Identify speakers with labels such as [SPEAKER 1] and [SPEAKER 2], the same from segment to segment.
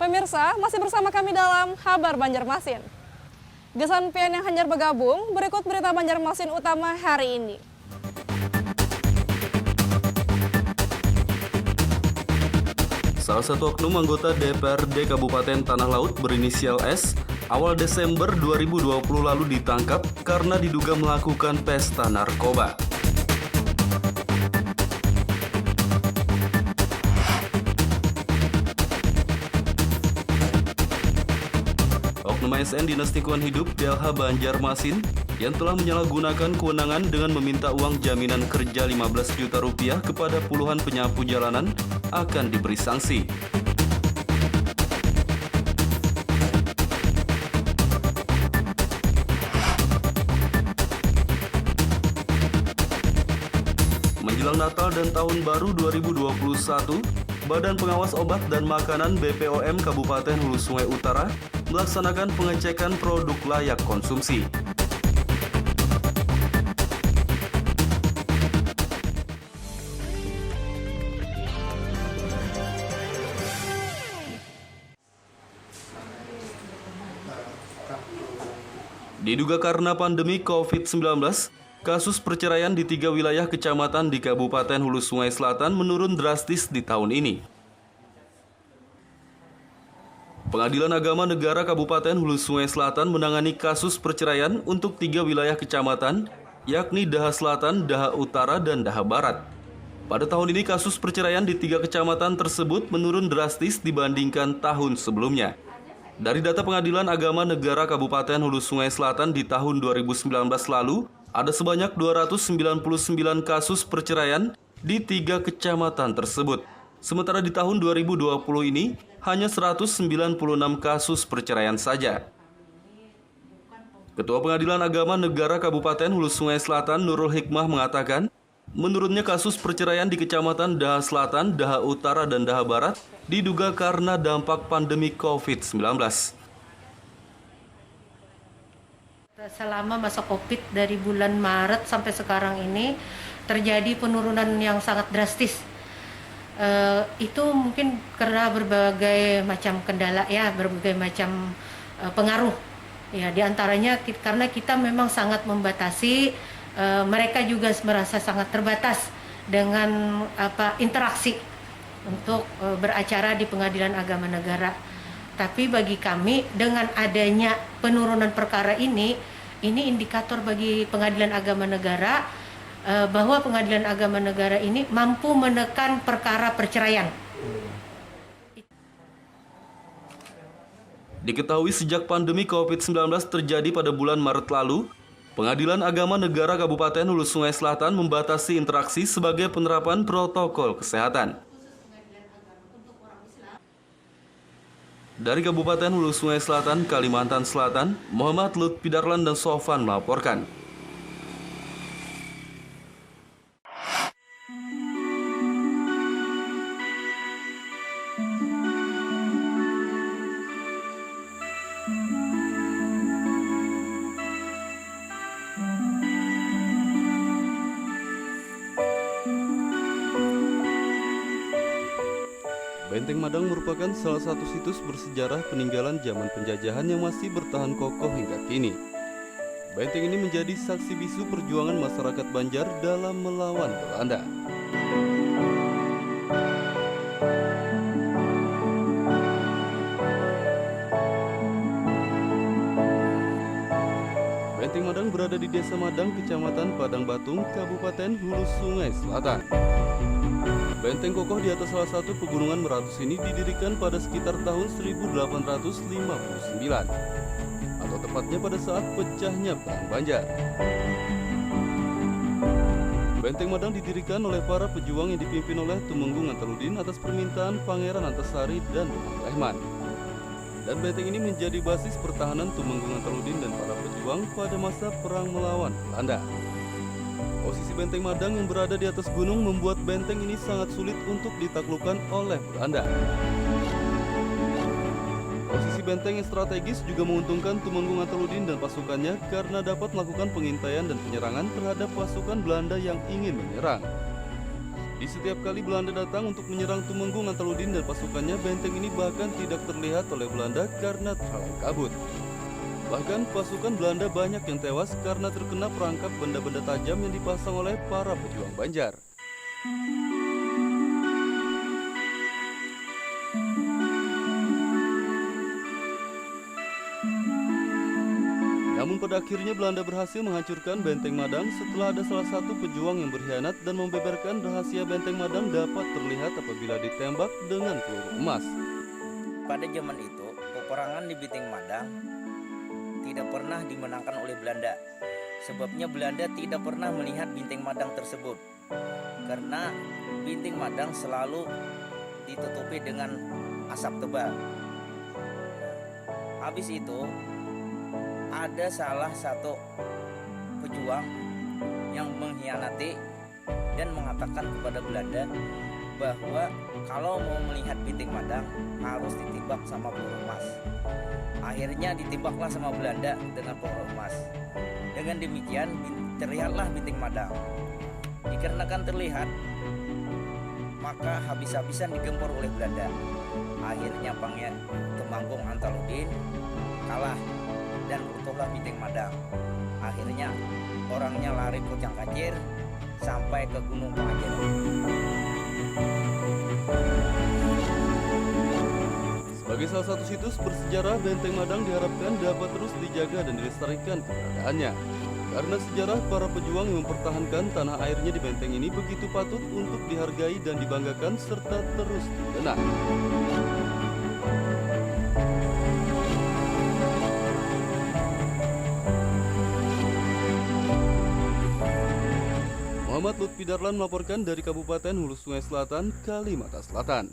[SPEAKER 1] Pemirsa, masih bersama kami dalam Kabar Banjarmasin. Gesan pian yang hanyar bergabung, berikut berita Banjarmasin utama hari ini.
[SPEAKER 2] Salah satu oknum anggota DPRD Kabupaten Tanah Laut berinisial S, awal Desember 2020 lalu ditangkap karena diduga melakukan pesta narkoba. Oknum ASN Dinas Lingkungan Hidup DLH Banjarmasin yang telah menyalahgunakan kewenangan dengan meminta uang jaminan kerja 15 juta rupiah kepada puluhan penyapu jalanan akan diberi sanksi. Menjelang Natal dan Tahun Baru 2021, Badan Pengawas Obat dan Makanan BPOM Kabupaten Hulu Sungai Utara melaksanakan pengecekan produk layak konsumsi. Diduga karena pandemi COVID-19, kasus perceraian di 3 wilayah kecamatan di Kabupaten Hulu Sungai Selatan menurun drastis di tahun ini. Pengadilan Agama Negara Kabupaten Hulu Sungai Selatan menangani kasus perceraian untuk 3 wilayah kecamatan, yakni Daha Selatan, Daha Utara, dan Daha Barat. Pada tahun ini kasus perceraian di 3 kecamatan tersebut menurun drastis dibandingkan tahun sebelumnya. Dari data Pengadilan Agama Negara Kabupaten Hulu Sungai Selatan di tahun 2019 lalu, ada sebanyak 299 kasus perceraian di 3 kecamatan tersebut. Sementara di tahun 2020 ini, hanya 196 kasus perceraian saja. Ketua Pengadilan Agama Negara Kabupaten Hulu Sungai Selatan Nurul Hikmah mengatakan, menurunnya kasus perceraian di Kecamatan Daha Selatan, Daha Utara, dan Daha Barat diduga karena dampak pandemi COVID-19.
[SPEAKER 3] Selama masa COVID dari bulan Maret sampai sekarang ini terjadi penurunan yang sangat drastis. Itu mungkin karena berbagai macam kendala ya, berbagai macam pengaruh. Ya, diantaranya karena kita memang sangat membatasi, mereka juga merasa sangat terbatas dengan interaksi untuk beracara di Pengadilan Agama Negara. Tapi bagi kami dengan adanya penurunan perkara ini indikator bagi Pengadilan Agama Negara bahwa Pengadilan Agama Negara ini mampu menekan perkara perceraian.
[SPEAKER 2] Diketahui sejak pandemi COVID-19 terjadi pada bulan Maret lalu, Pengadilan Agama Negara Kabupaten Hulu Sungai Selatan membatasi interaksi sebagai penerapan protokol kesehatan. Dari Kabupaten Hulu Sungai Selatan, Kalimantan Selatan, Muhammad Lutfi Darlan dan Sofan melaporkan. Benteng Madang merupakan salah satu situs bersejarah peninggalan zaman penjajahan yang masih bertahan kokoh hingga kini. Benteng ini menjadi saksi bisu perjuangan masyarakat Banjar dalam melawan Belanda. Benteng Madang berada di Desa Madang, Kecamatan Padang Batung, Kabupaten Hulu Sungai Selatan. Benteng kokoh di atas salah satu pegunungan Meratus ini didirikan pada sekitar tahun 1859, atau tepatnya pada saat pecahnya Perang Banjar. Benteng Madang didirikan oleh para pejuang yang dipimpin oleh Tumenggung Antarudin atas permintaan Pangeran Antasari dan Demang Rahman. Dan benteng ini menjadi basis pertahanan Tumenggung Antarudin dan para pejuang pada masa perang melawan Belanda. Posisi Benteng Madang yang berada di atas gunung membuat benteng ini sangat sulit untuk ditaklukkan oleh Belanda. Posisi benteng yang strategis juga menguntungkan Tumenggung Antarudin dan pasukannya karena dapat melakukan pengintaian dan penyerangan terhadap pasukan Belanda yang ingin menyerang. Di Jadi setiap kali Belanda datang untuk menyerang Tumenggung Antaludin dan pasukannya, benteng ini bahkan tidak terlihat oleh Belanda karena terhalang kabut. Bahkan pasukan Belanda banyak yang tewas karena terkena perangkap benda-benda tajam yang dipasang oleh para pejuang Banjar. Namun pada akhirnya Belanda berhasil menghancurkan Benteng Madang setelah ada salah satu pejuang yang berkhianat dan membeberkan rahasia Benteng Madang dapat terlihat apabila ditembak dengan peluru emas.
[SPEAKER 4] Pada zaman itu, peperangan di Benteng Madang tidak pernah dimenangkan oleh Belanda. Sebabnya Belanda tidak pernah melihat Benteng Madang tersebut. Karena Benteng Madang selalu ditutupi dengan asap tebal. Habis itu, ada salah satu pejuang yang mengkhianati dan mengatakan kepada Belanda bahwa kalau mau melihat Benteng Madang harus ditembak sama peluru emas. Akhirnya ditembaklah sama Belanda dengan peluru emas. Dengan demikian terlihatlah Benteng Madang. Dikarenakan terlihat, maka habis-habisan digempur oleh Belanda. Akhirnya Pangeran Tumenggung Antaludin kalah dan runtuhlah Benteng Madang. Akhirnya orangnya lari kocang kacir sampai ke Gunung Pangajengan.
[SPEAKER 2] Sebagai salah satu situs bersejarah, Benteng Madang diharapkan dapat terus dijaga dan dilestarikan keberadaannya. Karena sejarah para pejuang yang mempertahankan tanah airnya di benteng ini begitu patut untuk dihargai dan dibanggakan serta terus dikenang. Muhammad Lutfi Darlan melaporkan dari Kabupaten Hulu Sungai Selatan, Kalimantan Selatan.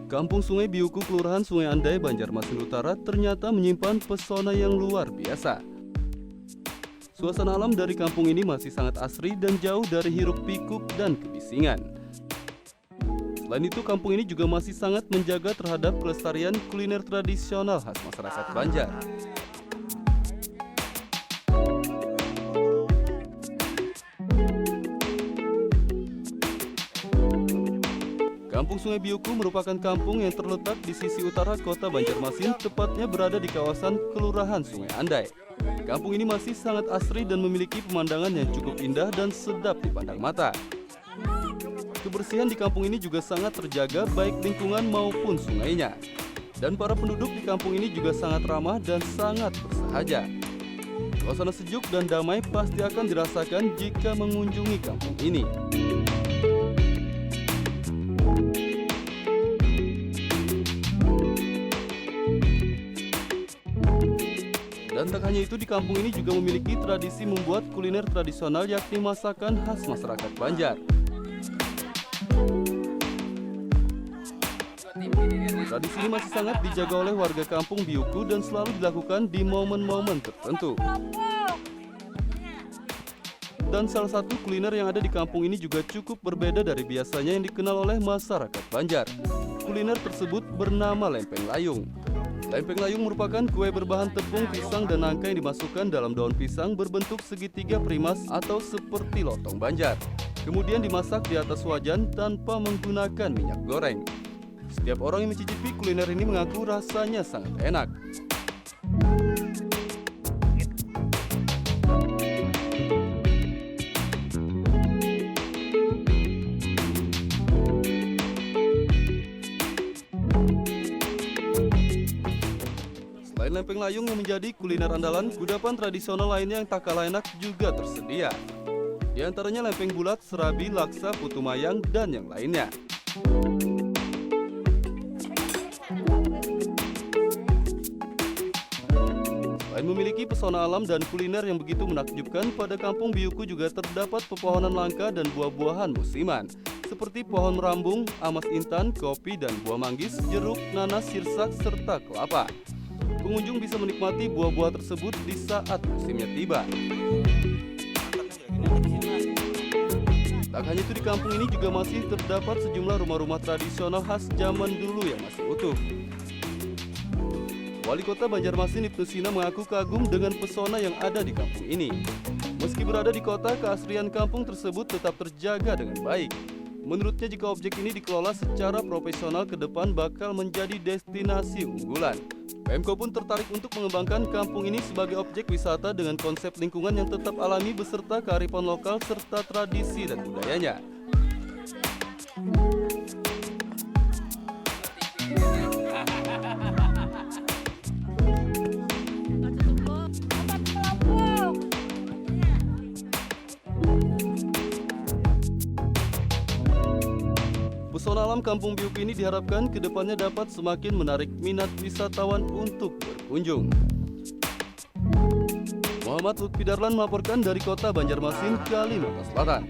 [SPEAKER 2] Kampung Sungai Biuku, Kelurahan Sungai Andai, Banjarmasin Utara ternyata menyimpan pesona yang luar biasa. Suasana alam dari kampung ini masih sangat asri dan jauh dari hiruk pikuk dan kebisingan. Selain itu, kampung ini juga masih sangat menjaga terhadap kelestarian kuliner tradisional khas masyarakat Banjar. Kampung Sungai Biuku merupakan kampung yang terletak di sisi utara kota Banjarmasin, tepatnya berada di kawasan Kelurahan Sungai Andai. Kampung ini masih sangat asri dan memiliki pemandangan yang cukup indah dan sedap dipandang mata. Kebersihan di kampung ini juga sangat terjaga, baik lingkungan maupun sungainya. Dan para penduduk di kampung ini juga sangat ramah dan sangat bersahaja. Suasana sejuk dan damai pasti akan dirasakan jika mengunjungi kampung ini. Dan tak hanya itu, di kampung ini juga memiliki tradisi membuat kuliner tradisional, yakni masakan khas masyarakat Banjar. Tradisi ini masih sangat dijaga oleh warga kampung Biuku dan selalu dilakukan di momen-momen tertentu. Dan salah satu kuliner yang ada di kampung ini juga cukup berbeda dari biasanya yang dikenal oleh masyarakat Banjar. Kuliner tersebut bernama lempeng layung. Lempeng layung merupakan kue berbahan tepung, pisang, dan nangka yang dimasukkan dalam daun pisang berbentuk segitiga primas atau seperti lontong Banjar. Kemudian dimasak di atas wajan tanpa menggunakan minyak goreng. Setiap orang yang mencicipi kuliner ini mengaku rasanya sangat enak. lempeng layung yang menjadi kuliner andalan, kudapan tradisional lainnya yang tak kalah enak juga tersedia. Di antaranya lempeng bulat, serabi, laksa, putu mayang, dan yang lainnya. Selain memiliki pesona alam dan kuliner yang begitu menakjubkan, pada Kampung Biuku juga terdapat pepohonan langka dan buah-buahan musiman, seperti pohon merambung, amas intan, kopi, dan buah manggis, jeruk, nanas, sirsak, serta kelapa. Pengunjung bisa menikmati buah-buah tersebut di saat musimnya tiba. Tak hanya itu, di kampung ini juga masih terdapat sejumlah rumah-rumah tradisional khas zaman dulu yang masih utuh. Wali Kota Banjarmasin Ibnu Sina mengaku kagum dengan pesona yang ada di kampung ini. Meski berada di kota, keasrian kampung tersebut tetap terjaga dengan baik. Menurutnya, jika objek ini dikelola secara profesional, ke depan bakal menjadi destinasi unggulan. Pemko pun tertarik untuk mengembangkan kampung ini sebagai objek wisata dengan konsep lingkungan yang tetap alami beserta kearifan lokal serta tradisi dan budayanya. Pesona alam Kampung Biuku ini diharapkan kedepannya dapat semakin menarik minat wisatawan untuk berkunjung. Muhammad Lutfi Darlan melaporkan dari Kota Banjarmasin, Kalimantan Selatan.